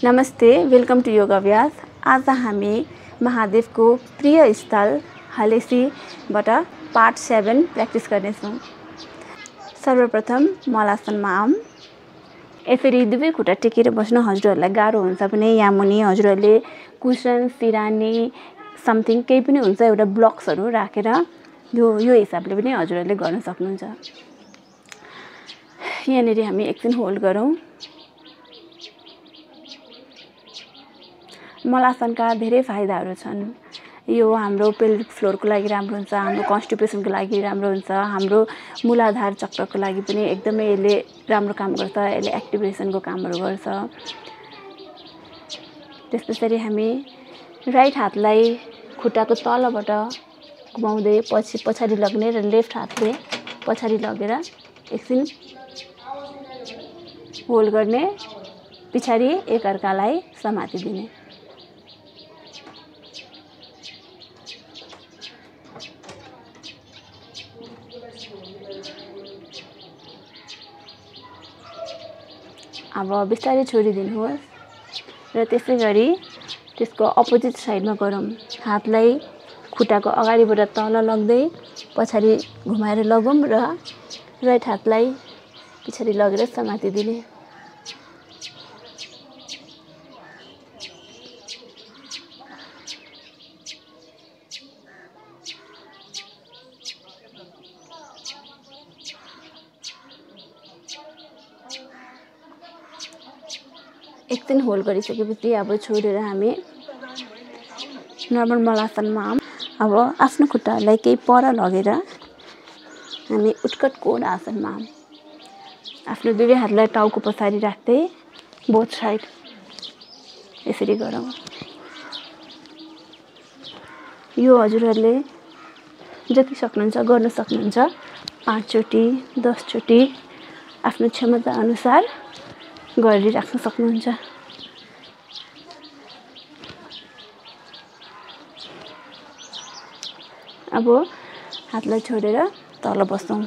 नमस्ते, welcome to योग अभ्यास। आज हामी महादेवको प्रिय स्थल हलेसीबाट पार्ट 7 प्र्याक्टिस गर्नेछौँ। सर्वप्रथम मलासनमा आऊँ। यसरी दुवै खुट्टा टेकेर बस्न हजुरहरूलाई गाह्रो हुन्छ भने यहाँ मुनि हजुरहरूले कुसन, सिरानी समथिङ केही पनि हुन्छ एउटा ब्लक्सहरू राखेर यो हिसाबले पनि हजुरहरूले गर्न सक्नुहुन्छ। यहाँनिर हामी एकछिन होल्ड गरौँ। मलासनका धेरै फाइदाहरू छन्। यो हाम्रो पेल्भिक फ्लोरको लागि राम्रो हुन्छ, हाम्रो कन्स्टिपेसनको लागि राम्रो हुन्छ, हाम्रो मूलाधार चक्रको लागि पनि एकदमै यसले राम्रो काम गर्छ, यसले एक्टिभेसनको कामहरू गर्छ। त्यसपछि हामी राइट हातलाई खुट्टाको तलबाट घुमाउँदै पछाडि लग्ने र लेफ्ट हातले पछाडि लगेर एकछिन होल्ड गर्ने, पछाडि एकअर्कालाई समाति दिने। अब बिस्तारै छोडिदिनुहोस् र त्यसै गरी त्यसको अपोजिट साइडमा गरौँ। हातलाई खुट्टाको अगाडिबाट तल लग्दै पछाडि घुमाएर लगौँ र राइट हातलाई पछाडि लगेर समाति दिने। एकछिन होल्ड गरिसकेपछि अब छोडेर हामी नर्मल मलासनमा आऊँ। अब आफ्नो खुट्टाहरूलाई केही पर लगेर हामी उत्कट कोण आसनमा आऊँ। आफ्नो दुवै हातलाई टाउको पछाडि राख्दै बोथ साइड यसरी गरौँ। यो हजुरहरूले जति सक्नुहुन्छ गर्न सक्नुहुन्छ। 5 चोटि 10 चोटि आफ्नो क्षमता अनुसार गरिराख्न सक्नुहुन्छ। अब हातलाई छोडेर तल बसौँ।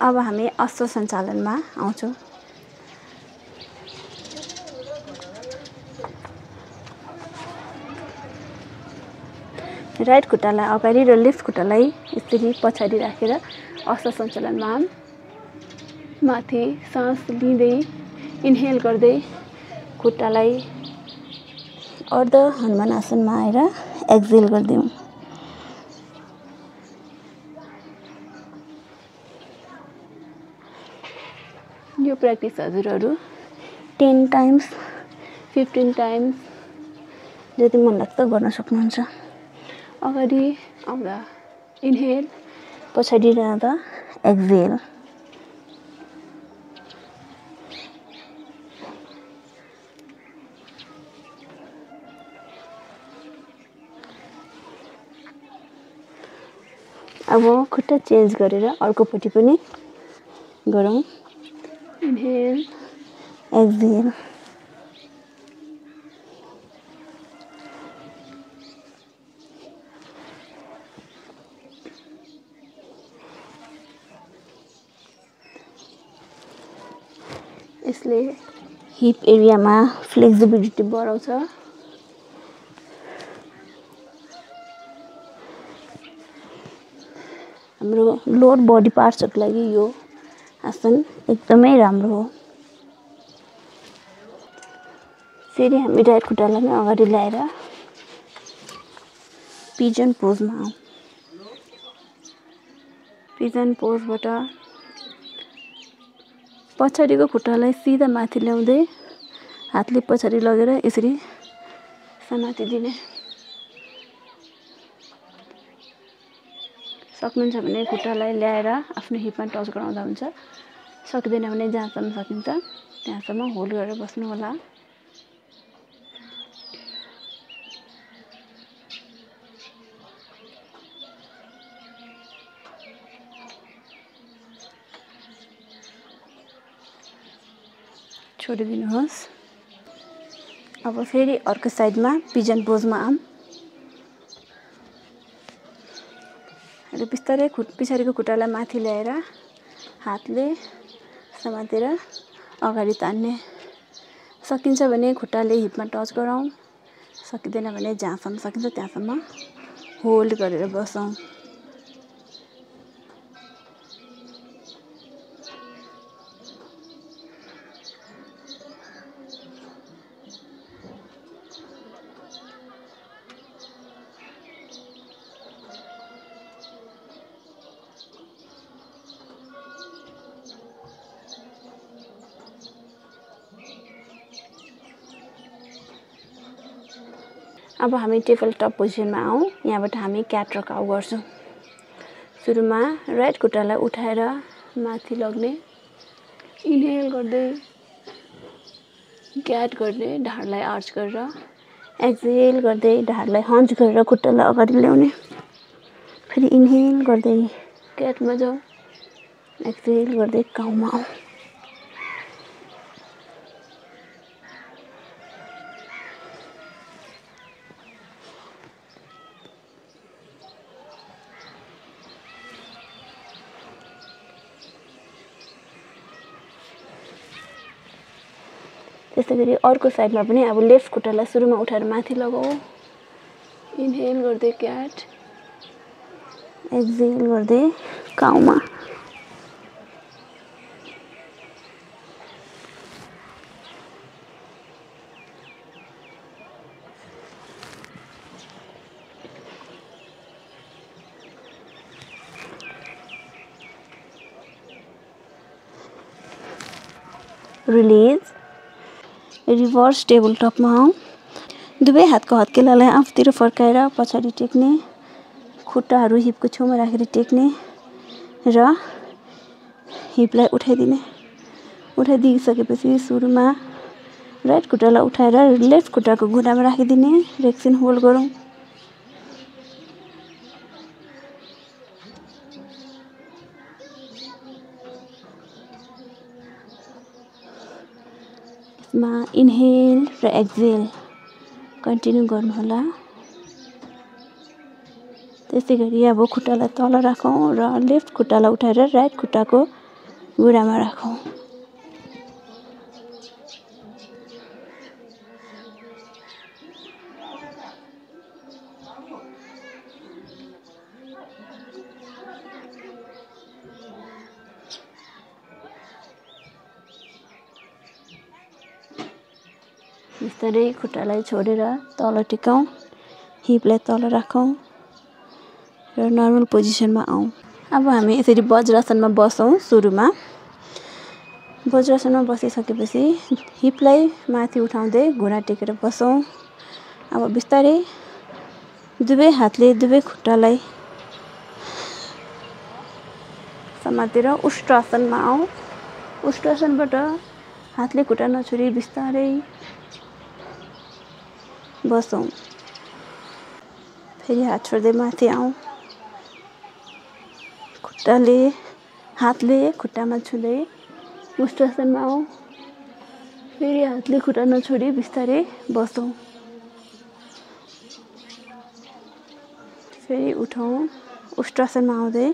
अब हामी अश्व सञ्चालनमा आउँछौँ। राइट खुट्टालाई अगाडि र लेफ्ट खुट्टालाई यसरी पछाडि राखेर अश्व सञ्चालनमा आऊँ। माथि सास लिँदै इन्हेल गर्दै खुट्टालाई अर्ध हनुमान आसनमा आएर एक्सहेल गरिदिउँ। यो प्र्याक्टिस हजुरहरू 10 टाइम्स 15 टाइम्स जति मन लाग्छ गर्न सक्नुहुन्छ। अगाडि आउँदा इन्हेल, पछाडि जाँदा एक्सहेल। अब खुट्टा चेन्ज गरेर अर्कोपट्टि पनि गरौँ। Inhale, exhale. यसले हिप एरियामा फ्लेक्सिबिलिटी बढाउँछ। हाम्रो लोवर बडी पार्ट्सहरूको लागि यो आसन एकदमै राम्रो हो। फेरि हामी राइट खुट्टालाई नै अगाडि ल्याएर पिजन पोजमा आऊँ। पिजन पोजबाट पछाडिको खुट्टालाई सिधा माथि ल्याउँदै हातले पछाडि लगेर यसरी समाति दिने। सक्नुहुन्छ भने खुट्टालाई ल्याएर आफ्नो हिपमा टच गराउँदा हुन्छ। सकिँदैन भने जहाँसम्म सकिन्छ त्यहाँसम्म होल्ड गरेर बस्नु होला। छोडिदिनुहोस्। अब फेरि अर्को साइडमा पिजन पोजमा आऊँ र बिस्तारै पछाडिको खुट्टालाई माथि ल्याएर हातले समातेर अगाडि तान्ने। सकिन्छ भने खुट्टाले हिपमा टच गरौँ, सकिँदैन भने जहाँसम्म सकिन्छ त्यहाँसम्म होल्ड गरेर बसौँ। अब हामी टेबल टप पोजिसनमा आउँ। यहाँबाट हामी क्याट र काउ गर्छौँ। सुरुमा राइट खुट्टालाई उठाएर माथि लग्ने, इनहेल गर्दै क्याट गर्ने ढाडलाई आर्च गरेर, एक्सहेल गर्दै ढाडलाई हन्च गरेर खुट्टालाई अगाडि ल्याउने, फेरि इनहेल गर्दै क्याटमा जाउँ, एक्सहेल गर्दै काउमा आउँ। त्यस्तै गरी अर्को साइडमा पनि अब लेफ्ट खुट्टालाई सुरुमा उठाएर माथि लगाऊ, इनहेल गर्दै क्याट, एक्सहेल गर्दै काउमा। रिलिज, रिभर्स टेबल टपमा आउँ। दुवै हातको हत्केलालाई आफूतिर फर्काएर पछाडि टेक्ने, खुट्टाहरू हिपको छेउमा राखेर टेक्ने र हिपलाई उठाइदिने। उठाइदिइसकेपछि सुरुमा राइट खुट्टालाई उठाएर लेफ्ट खुट्टाको घुँडामा राखिदिने र एकछिन होल्ड गरौँ। यसमा इनहेल र एक्सहेल कन्टिन्यू गर्नुहोला। त्यसै गरी अब खुट्टालाई तल राखौँ र लेफ्ट खुट्टालाई उठाएर राइट खुट्टाको घुँडामा राखौँ। बिस्तारै खुट्टालाई छोडेर तल टेकौँ, हिपलाई तल राखौँ र नर्मल पोजिसनमा आउँ। अब हामी यसरी वज्रासनमा बसौँ। सुरुमा वज्रासनमा बसिसकेपछि हिपलाई माथि उठाउँदै घुँडा टेकेर बसौँ। अब बिस्तारै दुवै हातले दुवै खुट्टालाई समातेर उष्ट्रासनमा आउँ। उष्ट्रासनबाट हातले खुट्टा नछोडी बिस्तारै बसौँ। फेरि हात छोड्दै माथि आउँ। हातले खुट्टामा छुँदै उष्ट्रासनमा आउँ। फेरि हातले खुट्टा नछोडी बिस्तारै बसौँ। फेरि उठौँ, उष्ट्रासनमा आउँदै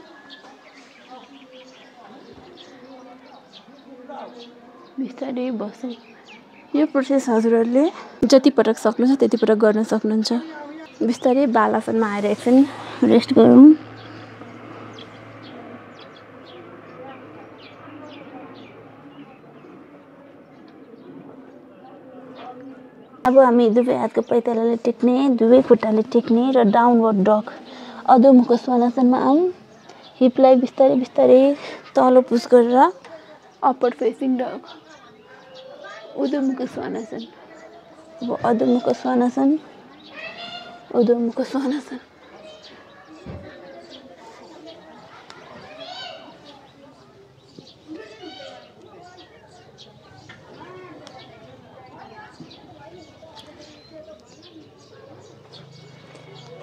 बिस्तारै बसौँ। यो प्रोसेस हजुरहरूले जति पटक सक्नुहुन्छ त्यति पटक गर्न सक्नुहुन्छ। बिस्तारै बालासनमा आएर एकछिन रेस्ट गरौँ। अब हामी दुवै हातको पैतालाले टेक्ने, दुवै खुट्टाले टेक्ने र डाउनवर्ड डग अधोमुख स्वानासनमा आउँ। हिपलाई बिस्तारै बिस्तारै तल पुस गरेर अप्पर फेसिङ डग, अधोमुख स्वानासन। अब अधोमुख स्वानासन, अधोमुख स्वानासन।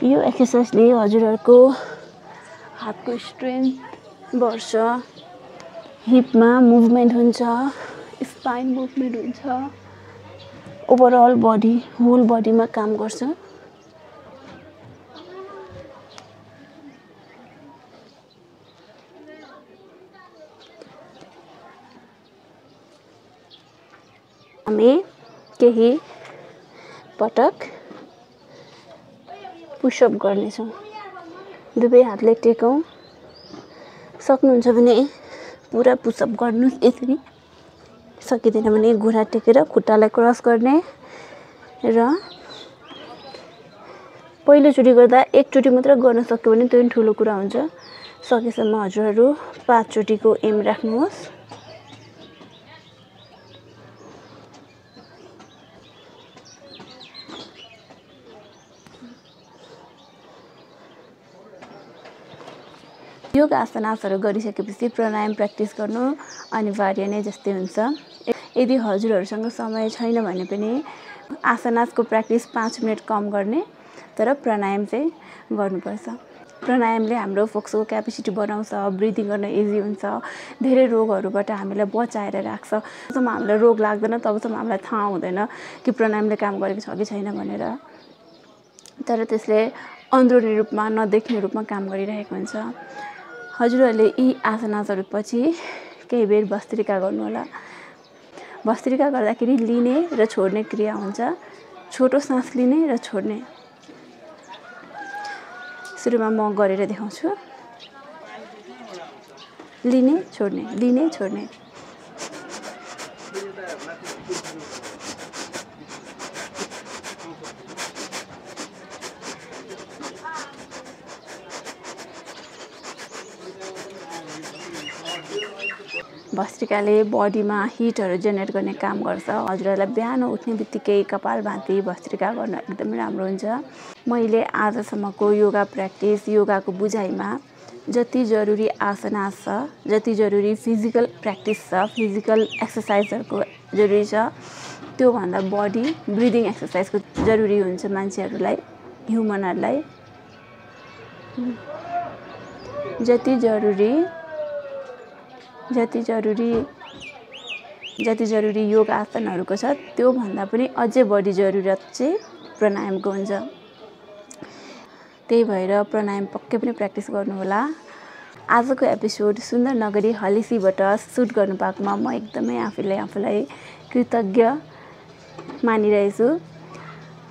यो एक्सर्साइजले हजुरहरूको हातको स्ट्रेन्थ बढ्छ, हिपमा मुभमेन्ट हुन्छ, स्पाइन मुभमेन्ट हुन्छ, ओभरअल बडी, होल बडीमा काम गर्छ। हामी केही पटक पुसअप गर्नेछौँ। दुवै हातले टेकौँ। सक्नुहुन्छ भने पुरा पुसअप गर्नुहोस् यसरी। सकिँदैन भने घुँडा टेकेर खुट्टालाई क्रस गर्ने र पहिलोचोटि गर्दा एकचोटि मात्र गर्न सक्यो भने त्यो पनि ठुलो कुरा हुन्छ। सकेसम्म हजुरहरू 5 चोटिको एम राख्नुहोस्। योग आसनहरू गरिसकेपछि प्राणायाम प्र्याक्टिस गर्नु अनिवार्य नै जस्तै हुन्छ। यदि हजुरहरूसँग समय छैन भने पनि आसनको प्र्याक्टिस 5 मिनट कम गर्ने, तर प्राणायाम चाहिँ गर्नुपर्छ। प्राणायामले हाम्रो फोक्सोको क्यापेसिटी बढाउँछ, ब्रिदिङ गर्न इजी हुन्छ, धेरै रोगहरूबाट हामीलाई बचाएर राख्छ। जबसम्म हामीलाई रोग लाग्दैन तबसम्म हामीलाई थाहा हुँदैन कि प्राणायामले काम गरेको छ कि छैन भनेर। तर त्यसले अन्धुरी रूपमा नदेख्ने रूपमा काम गरिरहेको हुन्छ। हजुरहरूले यी आसनहरू पछि केही बेर भस्त्रिका गर्नुहोला। भस्त्रिका गर्दाखेरि लिने र छोड्ने क्रिया हुन्छ। छोटो सास लिने र छोड्ने। सुरुमा म गरेर देखाउँछु। लिने छोड्ने, लिने छोड्ने। भस्त्रिकाले बडीमा हिटहरू जेनेरेट गर्ने काम गर्छ। हजुरहरूलाई बिहान उठ्ने बित्तिकै कपालभाती भस्त्रिका गर्न एकदमै राम्रो हुन्छ। मैले आजसम्मको योगा प्र्याक्टिस, योगाको बुझाइमा जति जरुरी आसना छ, जति जरुरी फिजिकल प्र्याक्टिस छ, फिजिकल एक्सर्साइजहरूको जरुरी छ, त्योभन्दा बढी ब्रिदिङ एक्सर्साइजको जरुरी हुन्छ मान्छेहरूलाई, ह्युमनहरूलाई। जति जरुरी योग आसनहरूको छ त्योभन्दा पनि अझै बढी जरुरत चाहिँ प्राणायामको हुन्छ। त्यही भएर प्राणायाम पक्कै पनि प्र्याक्टिस गर्नुहोला। आजको एपिसोड सुन्दर नगरी हलेसीबाट सुट गर्नु पाएकोमा म एकदमै आफूलाई कृतज्ञ मानिरहेछु।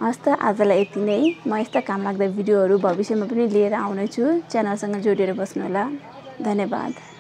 हस् त आजलाई यति नै। म यस्ता काम लाग्दा भिडियोहरू भविष्यमा पनि लिएर आउनेछु। च्यानलसँग जोडिएर बस्नुहोला। धन्यवाद।